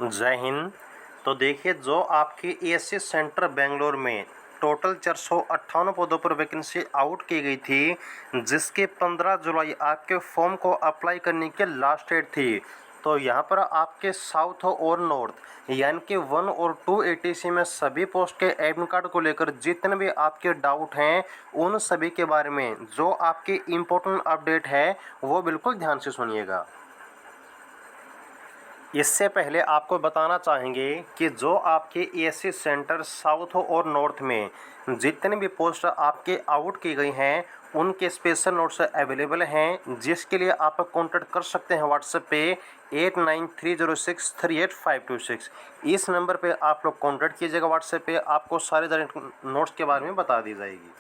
जय हिंद। तो देखिए, जो आपकी एएससी सेंटर बेंगलोर में टोटल 458 पदों पर वैकेंसी आउट की गई थी, जिसके 15 जुलाई आपके फॉर्म को अप्लाई करने की लास्ट डेट थी। तो यहाँ पर आपके साउथ और नॉर्थ यानी कि 1 और 2 एटीसी में सभी पोस्ट के एडमिट कार्ड को लेकर जितने भी आपके डाउट हैं, उन सभी के बारे में जो आपकी इम्पोर्टेंट अपडेट है वो बिल्कुल ध्यान से सुनिएगा। इससे पहले आपको बताना चाहेंगे कि जो आपके एएससी सेंटर साउथ और नॉर्थ में जितने भी पोस्ट आपके आउट की गई हैं, उनके स्पेशल नोट्स अवेलेबल हैं, जिसके लिए आप कॉन्टैक्ट कर सकते हैं व्हाट्सएप पे 8930638526। इस नंबर पे आप लोग कॉन्टैक्ट कीजिएगा व्हाट्सएप पे, आपको सारे नोट्स के बारे में बता दी जाएगी।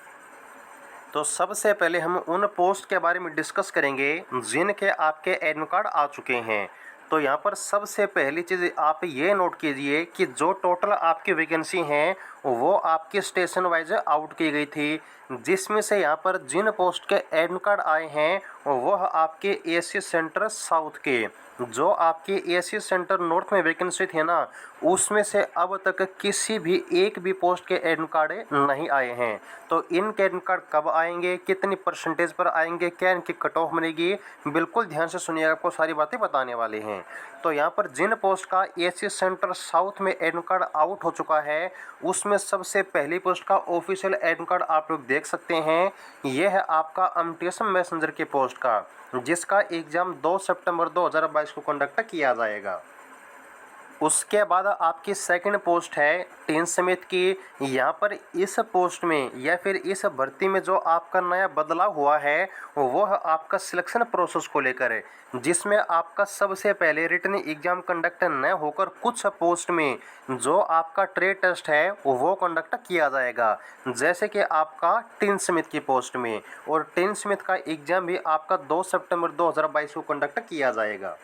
तो सबसे पहले हम उन पोस्ट के बारे में डिस्कस करेंगे जिनके आपके एडमिट कार्ड आ चुके हैं। तो यहाँ पर सबसे पहली चीज़ आप ये नोट कीजिए कि जो टोटल आपकी वैकेंसी हैं वो आपके स्टेशन वाइज आउट की गई थी, जिसमें से यहाँ पर जिन पोस्ट के एडमिट कार्ड आए हैं वह आपके एएससी सेंटर साउथ के, जो आपके एएससी सेंटर नॉर्थ में वैकेंसी थी ना, उसमें से अब तक किसी भी एक भी पोस्ट के एडमिट कार्ड नहीं आए हैं। तो इनके एडमिट कार्ड कब आएंगे, कितनी परसेंटेज पर आएंगे, क्या इनकी कट ऑफ बनेगी, बिल्कुल ध्यान से सुनिएगा, आपको सारी बातें बताने वाले हैं। तो यहाँ पर जिन पोस्ट का एएससी सेंटर साउथ में एडमिट कार्ड आउट हो चुका है, उसमें सबसे पहली पोस्ट का ऑफिशियल एडमिट कार्ड आप लोग देख सकते हैं। यह है आपका एमटीएस मैसेंजर की पोस्ट का, जिसका एग्जाम 2 सितंबर 2022 को कंडक्ट किया जाएगा। उसके बाद आपकी सेकंड पोस्ट है टेन समेत की। यहाँ पर इस पोस्ट में या फिर इस भर्ती में जो आपका नया बदलाव हुआ है वह आपका सिलेक्शन प्रोसेस को लेकर है, जिसमें आपका सबसे पहले रिटन एग्जाम कंडक्ट न होकर कुछ पोस्ट में जो आपका ट्रेड टेस्ट है वो कंडक्ट किया जाएगा। जैसे कि आपका टेन समेत की पोस्ट में, और टेन समेत का एग्जाम भी आपका 2 सितंबर 2022 को कंडक्ट किया जाएगा।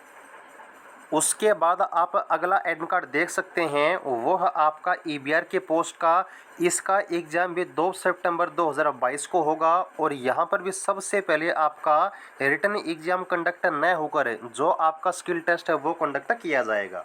उसके बाद आप अगला एडमिट कार्ड देख सकते हैं, वह आपका ईबीआर के पोस्ट का। इसका एग्ज़ाम भी 2 सितंबर 2022 को होगा, और यहाँ पर भी सबसे पहले आपका रिटन एग्ज़ाम कंडक्ट न होकर जो आपका स्किल टेस्ट है वो कंडक्ट किया जाएगा।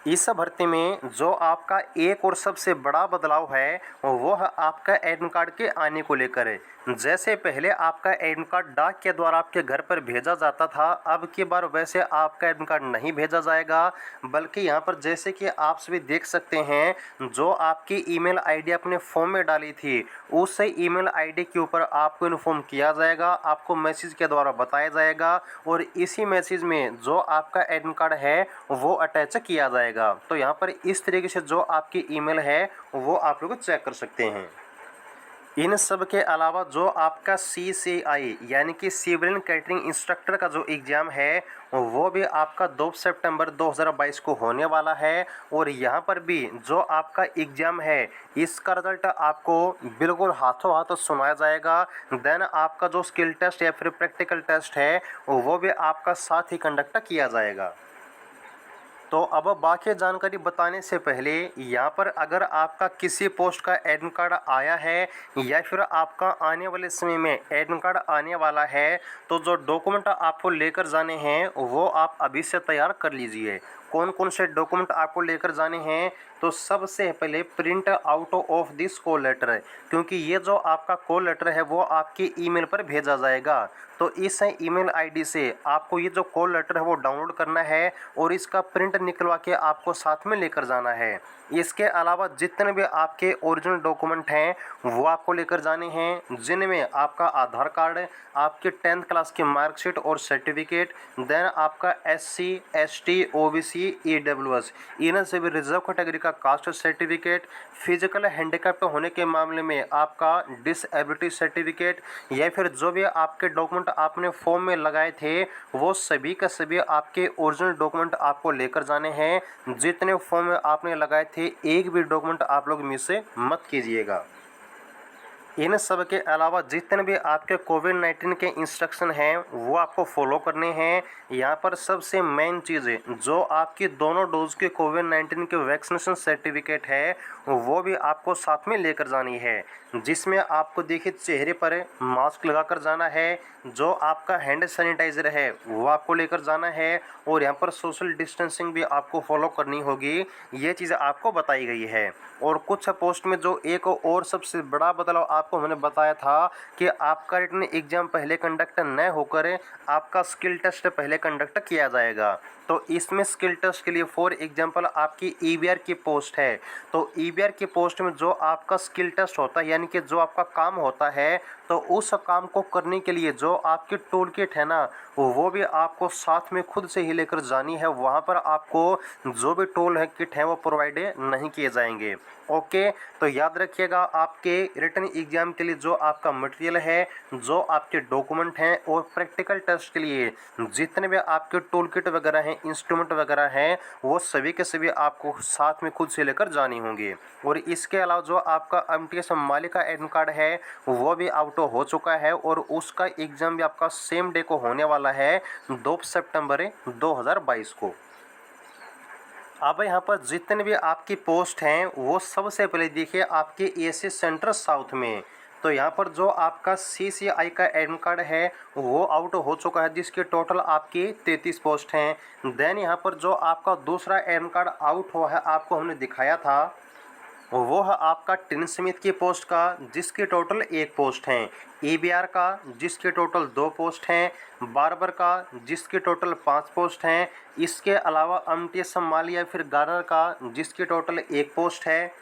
इस भर्ती में जो आपका एक और सबसे बड़ा बदलाव है वह आपका एडमिट कार्ड के आने को लेकर है। जैसे पहले आपका एडमिट कार्ड डाक के द्वारा आपके घर पर भेजा जाता था, अब की बार वैसे आपका एडमिट कार्ड नहीं भेजा जाएगा, बल्कि यहाँ पर जैसे कि आप सभी देख सकते हैं, जो आपकी ईमेल आईडी अपने फॉर्म में डाली थी उस ईमेल आईडी के ऊपर आपको इन्फॉर्म किया जाएगा, आपको मैसेज के द्वारा बताया जाएगा, और इसी मैसेज में जो आपका एडमिट कार्ड है वो अटैच किया जाएगा। तो यहाँ पर इस तरीके से जो आपकी ईमेल है वो आप लोग चेक कर सकते हैं। इन सब के अलावा जो आपका CCI यानी कि सिविल कैटरिंग इंस्ट्रक्टर का जो एग्ज़ाम है वो भी आपका 2 सितंबर 2022 को होने वाला है, और यहाँ पर भी जो आपका एग्ज़ाम है इसका रिजल्ट आपको बिल्कुल हाथों हाथ सुनाया जाएगा। देन आपका जो स्किल टेस्ट या फिर प्रैक्टिकल टेस्ट है वो भी आपका साथ ही कंडक्ट किया जाएगा। तो अब बाकी जानकारी बताने से पहले यहाँ पर अगर आपका किसी पोस्ट का एडमिट कार्ड आया है या फिर आपका आने वाले समय में एडमिट कार्ड आने वाला है, तो जो डॉक्यूमेंट आपको लेकर जाने हैं वो आप अभी से तैयार कर लीजिए। कौन कौन से डॉक्यूमेंट आपको लेकर जाने हैं, तो सबसे पहले print out of this call letter है, क्योंकि ये जो आपका कॉल लेटर है वो आपकी ईमेल पर भेजा जाएगा। तो इस ईमेल आईडी से आपको ये जो कॉल लेटर है वो डाउनलोड करना है, और इसका प्रिंट निकलवा के आपको साथ में लेकर जाना है। इसके अलावा जितने भी आपके ओरिजिनल डॉक्यूमेंट हैं वो आपको लेकर जाने हैं, जिनमें आपका आधार कार्ड, आपके 10th क्लास की मार्कशीट और सर्टिफिकेट, देन आपका SC ST OBC EWS इन सभी रिजर्व कैटेगरी का कास्ट सर्टिफिकेट, फिजिकल हैंडीकैप्ट होने के मामले में आपका डिसेबिलिटी सर्टिफिकेट, या फिर जो भी आपके डॉक्यूमेंट आपने फॉर्म में लगाए थे वो सभी का सभी आपके ओरिजिनल डॉक्यूमेंट आपको लेकर जाने हैं। जितने फॉर्म में आपने लगाए थे एक भी डॉक्यूमेंट आप लोग मिस मत कीजिएगा। इन सब के अलावा जितने भी आपके कोविड-19 के इंस्ट्रक्शन हैं वो आपको फॉलो करने हैं। यहाँ पर सबसे मेन चीज़ है जो आपकी दोनों डोज़ के कोविड-19 के वैक्सीनेशन सर्टिफिकेट है वो भी आपको साथ में लेकर जानी है, जिसमें आपको देखिए चेहरे पर मास्क लगाकर जाना है, जो आपका हैंड सैनिटाइज़र है वो आपको लेकर जाना है और यहाँ पर सोशल डिस्टेंसिंग भी आपको फॉलो करनी होगी। ये चीज़ आपको बताई गई है। और कुछ पोस्ट में जो एक और सबसे बड़ा बदलाव आपको मैंने बताया था कि आपका रिटन एग्जाम पहले कंडक्ट न होकर आपका स्किल टेस्ट पहले कंडक्ट किया जाएगा। तो इसमें स्किल टेस्ट के लिए फॉर एग्जांपल आपकी ईबीआर की पोस्ट है, तो ईबीआर की पोस्ट में जो आपका स्किल टेस्ट होता है यानी कि जो आपका काम होता है, तो उस काम को करने के लिए जो आपकी टूल किट है ना वो भी आपको साथ में खुद से ही लेकर जानी है। वहाँ पर आपको जो भी टूल है किट है वो प्रोवाइड नहीं किए जाएंगे। ओके, तो याद रखिएगा आपके रिटन एग्जाम के लिए जो आपका मटेरियल है, जो आपके डॉक्यूमेंट हैं और प्रैक्टिकल टेस्ट के लिए जितने भी आपके टूल किट वगैरह हैं, इंस्ट्रूमेंट वगैरह हैं, वो सभी के सभी आपको साथ में खुद से लेकर जानी होंगी। और इसके अलावा जो आपका एमटीएस मालिक का एडमिट कार्ड है वो भी आउट हो चुका है और उसका एग्ज़ाम भी आपका सेम डे को होने वाला है 2 सितंबर 2022 को। अब यहाँ पर जितने भी आपकी पोस्ट हैं वो सबसे पहले देखिए आपके एसी सेंटर साउथ में। तो यहाँ पर जो आपका सीसीआई का एडमिट कार्ड है वो आउट हो चुका है, जिसके टोटल आपकी 33 पोस्ट हैं। देन यहाँ पर जो आपका दूसरा एडमिट कार्ड आउट हुआ है आपको हमने दिखाया था वो है आपका टिन स्मिथ की पोस्ट का, जिसके टोटल 1 पोस्ट हैं, ईबीआर का जिसके टोटल 2 पोस्ट हैं, बार्बर का जिसके टोटल 5 पोस्ट हैं, इसके अलावा एमटीएस माली या फिर गार्नर का जिसके टोटल 1 पोस्ट है,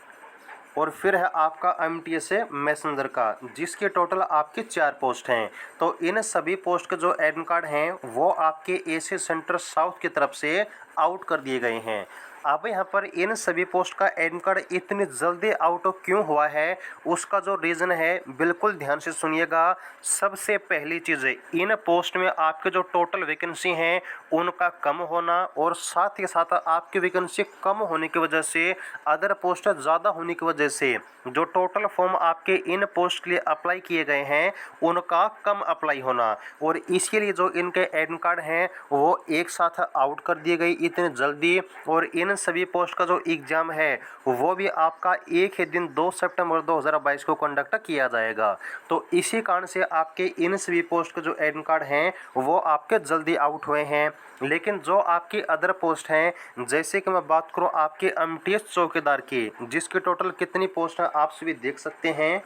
और फिर है आपका एमटीएस मैसेंजर का जिसके टोटल आपके 4 पोस्ट हैं। तो इन सभी पोस्ट के जो एडमिट कार्ड हैं वो आपके एसी सेंटर साउथ की तरफ से आउट कर दिए गए हैं। अब यहाँ पर इन सभी पोस्ट का एडमिट कार्ड इतनी जल्दी आउट क्यों हुआ है उसका जो रीज़न है बिल्कुल ध्यान से सुनिएगा। सबसे पहली चीज़ है इन पोस्ट में आपके जो टोटल वैकेंसी हैं उनका कम होना, और साथ ही साथ आपकी वैकेंसी कम होने की वजह से अदर पोस्ट ज़्यादा होने की वजह से जो टोटल फॉर्म आपके इन पोस्ट के लिए अप्लाई किए गए हैं उनका कम अप्लाई होना, और इसके लिए जो इनके एडमिट कार्ड हैं वो एक साथ आउट कर दिए गए इतने जल्दी। और इन सभी पोस्ट का जो एग्ज़ाम है वो भी आपका एक ही दिन 2 सितंबर 2022 को कंडक्ट किया जाएगा। तो इसी कारण से आपके इन सभी पोस्ट के जो एडमिट कार्ड हैं वो आपके जल्दी आउट हुए हैं। लेकिन जो आपकी अदर पोस्ट हैं, जैसे कि मैं बात करूं आपके एमटीएस चौकीदार की, जिसके टोटल कितनी पोस्ट हैं आप सभी देख सकते हैं,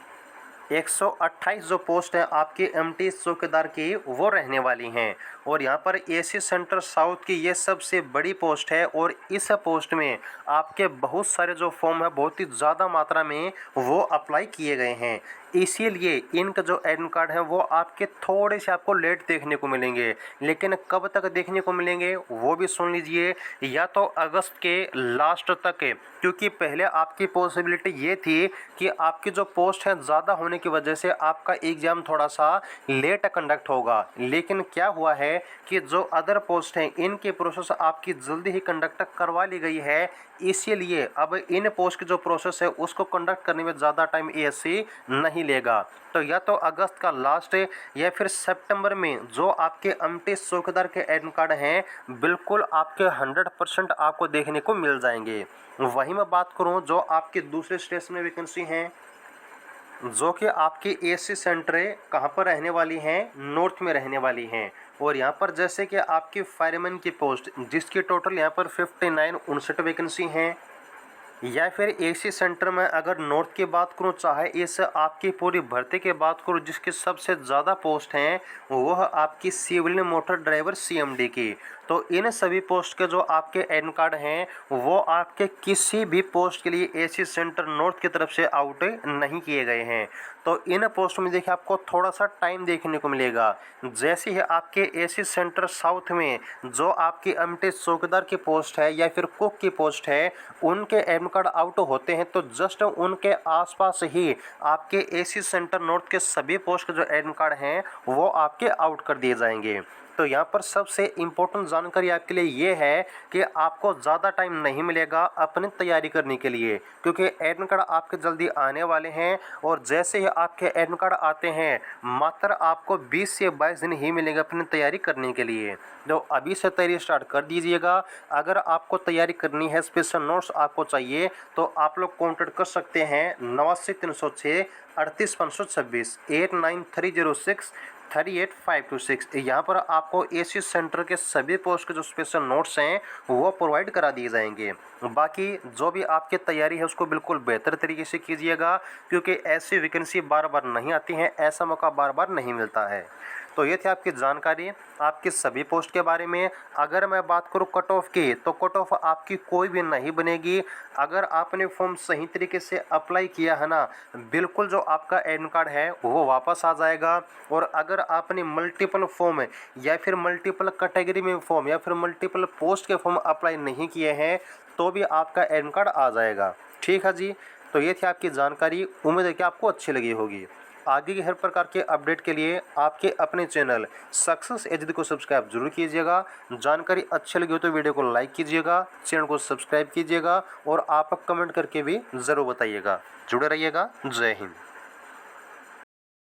128 जो पोस्ट हैं आपके एमटीएस चौकीदार की वो रहने वाली हैं। और यहाँ पर एसी सेंटर साउथ की ये सबसे बड़ी पोस्ट है और इस पोस्ट में आपके बहुत सारे जो फॉर्म है बहुत ही ज़्यादा मात्रा में वो अप्लाई किए गए हैं। इसीलिए इनका जो एडमिट कार्ड है वो आपके थोड़े से आपको लेट देखने को मिलेंगे, लेकिन कब तक देखने को मिलेंगे वो भी सुन लीजिए, या तो अगस्त के लास्ट तक, क्योंकि पहले आपकी पॉसिबिलिटी ये थी कि आपकी जो पोस्ट है ज़्यादा होने की वजह से आपका एग्ज़ाम थोड़ा सा लेट कंडक्ट होगा। लेकिन क्या हुआ है कि जो अदर पोस्ट हैं इनकी प्रोसेस आपकी जल्दी ही कंडक्ट करवा ली गई है, इसीलिए अब इन पोस्ट की जो प्रोसेस है उसको कंडक्ट करने में ज़्यादा टाइम एएससी नहीं लेगा। तो या तो अगस्त का लास्ट या फिर सितंबर में जो आपके एमटीएस चौकीदार के एडमिट कार्ड हैं बिल्कुल आपके 100% आपको देखने को मिल जाएंगे। वहीं मैं बात करूं जो आपके दूसरे स्टेट्स में वैकेंसी हैं, जो कि आपकी एसी सेंटर कहाँ पर रहने वाली हैं, नॉर्थ में रहने वाली हैं। और यहाँ पर जैसे कि आपकी फायरमैन की पोस्ट जिसकी टोटल यहाँ पर 59 वैकेंसी हैं, या फिर एसी सेंटर में अगर नॉर्थ की बात करूँ, चाहे इस आपकी पूरी भर्ती की बात करूँ, जिसकी सबसे ज़्यादा पोस्ट हैं वह आपकी सिविल मोटर ड्राइवर सीएमडी की। तो इन सभी पोस्ट के जो आपके एडमिट कार्ड हैं वो आपके किसी भी पोस्ट के लिए एसी सेंटर नॉर्थ की तरफ से आउट नहीं किए गए हैं। तो इन पोस्ट में देखिए आपको थोड़ा सा टाइम देखने को मिलेगा। जैसे ही आपके एसी सेंटर साउथ में जो आपकी एमटीएस चौकीदार की पोस्ट है या फिर कुक की पोस्ट है उनके एडमिट कार्ड आउट होते हैं, तो जस्ट उनके आसपास ही आपके एसी सेंटर नॉर्थ के सभी पोस्ट के जो एडमिट कार्ड हैं वो आपके आउट कर दिए जाएंगे। तो यहाँ पर सबसे इम्पोर्टेंट जानकारी आपके लिए ये है कि आपको ज़्यादा टाइम नहीं मिलेगा अपनी तैयारी करने के लिए, क्योंकि एडमिट कार्ड आपके जल्दी आने वाले हैं और जैसे ही आपके एडमिट कार्ड आते हैं मात्र आपको 20 से 22 दिन ही मिलेंगे अपनी तैयारी करने के लिए। तो अभी से तैयारी स्टार्ट कर दीजिएगा। अगर आपको तैयारी करनी है, स्पेशल नोट्स आपको चाहिए, तो आप लोग कॉन्टैक्ट कर सकते हैं 89 306 38 526 89 306 38 526। यहाँ पर आपको एसी सेंटर के सभी पोस्ट के जो स्पेशल नोट्स हैं वो प्रोवाइड करा दिए जाएंगे। बाकी जो भी आपकी तैयारी है उसको बिल्कुल बेहतर तरीके से कीजिएगा, क्योंकि ऐसी वैकेंसी बार बार नहीं आती हैं, ऐसा मौका बार बार नहीं मिलता है। तो ये थी आपकी जानकारी आपकी सभी पोस्ट के बारे में। अगर मैं बात करूँ कट ऑफ की, तो कट ऑफ आपकी कोई भी नहीं बनेगी। अगर आपने फॉर्म सही तरीके से अप्लाई किया है ना, बिल्कुल जो आपका एडमिट कार्ड है वो वापस आ जाएगा। और अगर आपने मल्टीपल फॉर्म या फिर मल्टीपल कैटेगरी में फॉर्म या फिर मल्टीपल पोस्ट के फॉर्म अप्लाई नहीं किए हैं तो भी आपका एडमिट कार्ड आ जाएगा। ठीक है जी, तो ये थी आपकी जानकारी। उम्मीद है कि आपको अच्छी लगी होगी। आगे की हर प्रकार के अपडेट के लिए आपके अपने चैनल सक्सेस एजेड को सब्सक्राइब जरूर कीजिएगा। जानकारी अच्छी लगी हो तो वीडियो को लाइक कीजिएगा, चैनल को सब्सक्राइब कीजिएगा और आप कमेंट करके भी ज़रूर बताइएगा। जुड़े रहिएगा। जय हिंद।